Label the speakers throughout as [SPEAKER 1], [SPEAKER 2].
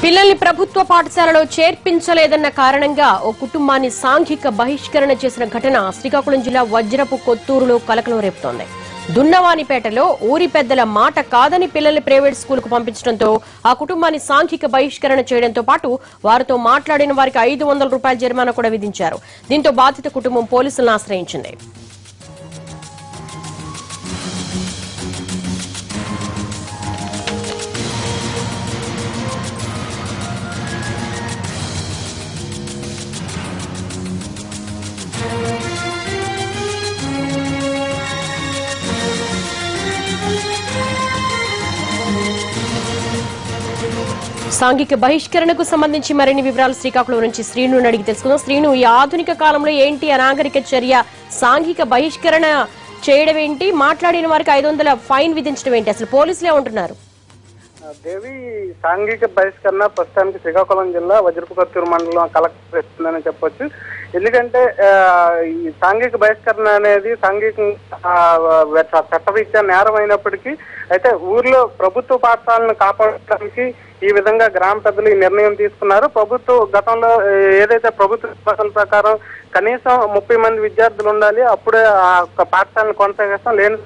[SPEAKER 1] పిల్లల్ని ప్రభుత్వ పాఠశాలలో చేర్పించలేదన్న కారణంగా ఓ కుటుంబాన్ని సాంఘిక బహిష్కరణ చేసిన ఘటన శ్రీకాకుళం జిల్లా వజ్రపు కొత్తూరులో కలకలం రేపుతోంది. దున్నవానిపేటలో ఊరి పెద్దల మాట కాదని పిల్లల్ని ప్రైవేట్ స్కూలుకు పంపించడంతో ఆ కుటుంబాన్ని సాంఘిక బహిష్కరణ చేయడంతో పాటు వారితో మాట్లాడిన వారికి 500 రూపాయల జరిమానా కూడా విధించారు. దీంతో బాధిత కుటుంబం పోలీసులను ఆశ్రయించింది. సాంఘిక బహిష్కరణకు సంబంధించి మరిన్ని వివరాలు శ్రీకాకుళం నుంచి శ్రీను అడిగి తెలుసుకుందాం. శ్రీను, ఈ ఆధునిక కాలంలో ఏంటి అనాగరిక చర్య? సాంఘిక బహిష్కరణ చేయడం ఏంటి? మాట్లాడిన వారికి 500 ఫైన్ విధించడం ఏంటి? అసలు పోలీసులే ఉంటున్నారు.
[SPEAKER 2] దేవి, సాంఘిక బహిష్కరణ ప్రస్తుతానికి శ్రీకాకుళం జిల్లా వజ్రపు కొత్తూరు మండలం కలెక్టర్ ఇస్తుందని చెప్పొచ్చు. ఎందుకంటే ఈ సాంఘిక బహిష్కరణ అనేది చట్టరీత్యా నేరం అయినప్పటికీ అయితే ఊర్లో ప్రభుత్వ పాఠశాలను కాపాడడానికి ఈ విధంగా గ్రామ పెద్దలు ఈ నిర్ణయం తీసుకున్నారు. గతంలో ఏదైతే ప్రభుత్వ పాఠశాల ప్రకారం కనీసం 30 మంది విద్యార్థులు ఉండాలి, అప్పుడే ఆ పాఠశాలను కొనసాగిస్తాం, లేని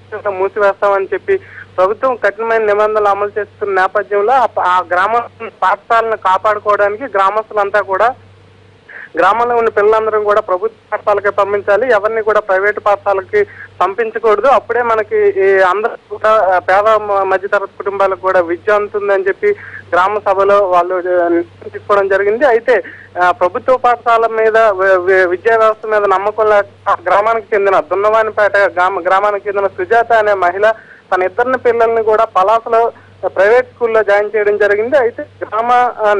[SPEAKER 2] మూసివేస్తామని చెప్పి ప్రభుత్వం కఠినమైన నిబంధనలు అమలు చేస్తున్న నేపథ్యంలో ఆ గ్రామ పాఠశాలను కాపాడుకోవడానికి గ్రామస్తులంతా కూడా గ్రామంలో ఉన్న పిల్లలందరూ కూడా ప్రభుత్వ పాఠశాలకి పంపించాలి, ఎవరిని కూడా ప్రైవేటు పాఠశాలకి పంపించకూడదు. అప్పుడే మనకి అందరూ కూడా పేద మధ్యతరగతి కుటుంబాలకు కూడా విద్య అందుతుందని చెప్పి గ్రామ సభలో వాళ్ళు తీసుకోవడం జరిగింది. అయితే ప్రభుత్వ పాఠశాల మీద విద్యా వ్యవస్థ మీద నమ్మకం లేక గ్రామానికి చెందిన దున్నవానిపేట గ్రామానికి చెందిన సుజాత అనే మహిళ తన ఇద్దరిని పిల్లల్ని కూడా పలాసలో ప్రైవేట్ స్కూల్లో జాయిన్ చేయడం జరిగింది. అయితే గ్రామ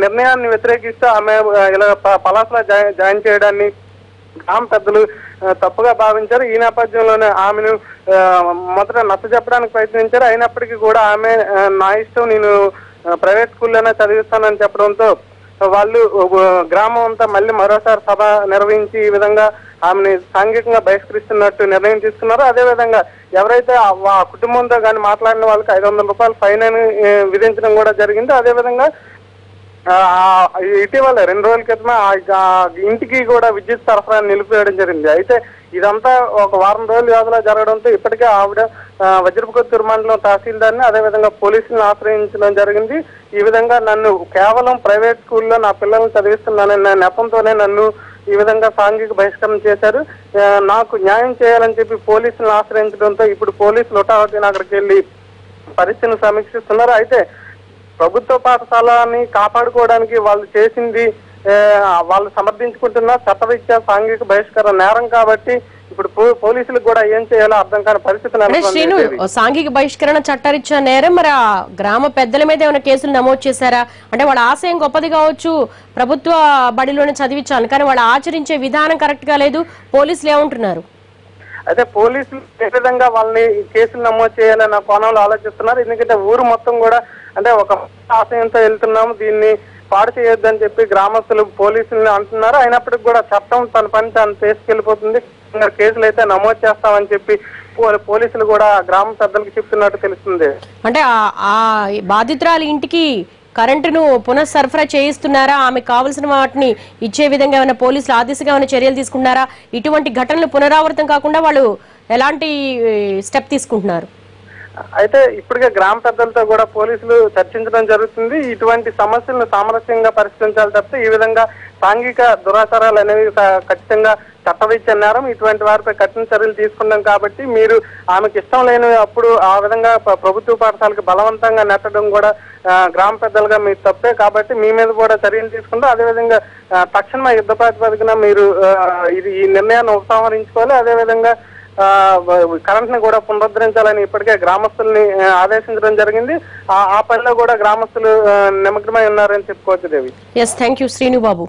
[SPEAKER 2] నిర్ణయాన్ని వ్యతిరేకిస్తూ ఆమె ఇలా పలాసలో జాయిన్ చేయడాన్ని గ్రామ పెద్దలు తప్పుగా భావించారు. ఈ నేపథ్యంలోనే ఆమెను మొదట నచ్చజెప్పడానికి ప్రయత్నించారు. అయినప్పటికీ కూడా ఆమె నా ఇష్టం, నేను ప్రైవేట్ స్కూల్లోనే చదివిస్తానని చెప్పడంతో వాళ్ళు గ్రామం అంతా మళ్ళీ మరోసారి సభ నిర్వహించి ఈ విధంగా ఆమెని సాంఘికంగా బహిష్కరిస్తున్నట్టు నిర్ణయం తీసుకున్నారు. అదేవిధంగా ఎవరైతే ఆ కుటుంబంతో కానీ మాట్లాడిన వాళ్ళకి 500 రూపాయలు ఫైన్ అని విధించడం కూడా జరిగింది. అదేవిధంగా ఇటీవల 2 రోజుల క్రితమే ఇంటికి కూడా విద్యుత్ సరఫరా నిలిపివేయడం జరిగింది. అయితే ఇదంతా ఒక వారం రోజుల వ్యవధిలో జరగడంతో ఇప్పటికే ఆవిడ వజ్రపు కొత్తూరు మండలం తహసీల్దార్ని అదేవిధంగా పోలీసులను ఆశ్రయించడం జరిగింది. ఈ విధంగా నన్ను కేవలం ప్రైవేట్ స్కూల్లో నా పిల్లల్ని చదివిస్తున్నానన్న నెపంతోనే నన్ను ఈ విధంగా సాంఘిక బహిష్కరణ చేశారు, నాకు న్యాయం చేయాలని చెప్పి పోలీసులను ఆశ్రయించడంతో ఇప్పుడు పోలీసులు హుటాహుటిన అక్కడికి వెళ్లి పరిస్థితిని సమీక్షిస్తున్నారు. అయితే ప్రభుత్వ పాఠశాలని కాపాడుకోవడానికి వాళ్ళు చేసింది వాళ్ళు సమర్థించుకుంటున్న చట్టరీత్యా సాంఘిక బహిష్కరణ నేరం కాబట్టి ఇప్పుడు పోలీసులకు కూడా ఏం చేయాలో అర్థం కాని పరిస్థితి.
[SPEAKER 1] సాంఘిక బహిష్కరణ చట్టరీత్యా నేరం, మరి ఆ గ్రామ పెద్దల మీద ఏమైనా కేసులు నమోదు చేశారా? అంటే వాళ్ళ ఆశయం గొప్పది కావచ్చు, ప్రభుత్వ బడిలోనే చదివించాను, కానీ వాళ్ళు ఆచరించే విధానం కరెక్ట్ గా లేదు, పోలీసులు ఏమంటున్నారు?
[SPEAKER 2] అయితే పోలీసులు ఏ విధంగా వాళ్ళని కేసులు నమోదు చేయాలన్న కోణంలో ఆలోచిస్తున్నారు. ఎందుకంటే ఊరు మొత్తం కూడా అంటే ఒక ఆశయంతో వెళ్తున్నాము, దీన్ని పాడు చేయొద్దని చెప్పి గ్రామస్తులు పోలీసుల్ని అంటున్నారు. అయినప్పటికీ కూడా చట్టం తన పని తాను తీసుకెళ్లిపోతుంది, కేసులు అయితే నమోదు చేస్తామని చెప్పి పోలీసులు కూడా గ్రామ పెద్దలకు చెప్తున్నట్టు తెలుస్తుంది.
[SPEAKER 1] అంటే ఆ బాధితురాలి ఇంటికి కరెంటును పునఃసరఫరా చేయిస్తున్నారా? ఆమెకు కావలసిన వాటిని ఇచ్చే విధంగా ఏమైనా పోలీసులు ఆ దిశగా ఏమైనా చర్యలు తీసుకున్నారా? ఇటువంటి ఘటనలు పునరావృతం కాకుండా వాళ్ళు ఎలాంటి స్టెప్ తీసుకుంటున్నారు?
[SPEAKER 2] అయితే ఇప్పటికే గ్రామ పెద్దలతో కూడా పోలీసులు చర్చించడం జరుగుతుంది. ఇటువంటి సమస్యలను సామరస్యంగా పరిష్కరించాలి తప్పితే ఈ విధంగా సాంఘిక దురాచారాలు అనేవి ఖచ్చితంగా చట్టరీత్యా నేరం. ఇటువంటి వారిపై కఠిన చర్యలు తీసుకున్నాం కాబట్టి మీరు ఆమెకు ఇష్టం లేని అప్పుడు ఆ విధంగా ప్రభుత్వ పాఠశాలకు బలవంతంగా నెట్టడం కూడా గ్రామ పెద్దలుగా మీరు తప్పే కాబట్టి మీ మీద కూడా చర్యలు తీసుకుంటారు. అదేవిధంగా తక్షణమే యుద్ధ ప్రాతిపదికన మీరు ఈ నిర్ణయాన్ని ఉపసంహరించుకోవాలి. అదేవిధంగా కరెంట్ ని కూడా పునరుద్ధరించాలని ఇప్పటికే గ్రామస్తుల్ని ఆదేశించడం జరిగింది. ఆ పనిలో కూడా గ్రామస్తులు నిమగ్నమై ఉన్నారని చెప్పుకోవచ్చు. దేవి,
[SPEAKER 1] థ్యాంక్ యూ శ్రీను బాబు.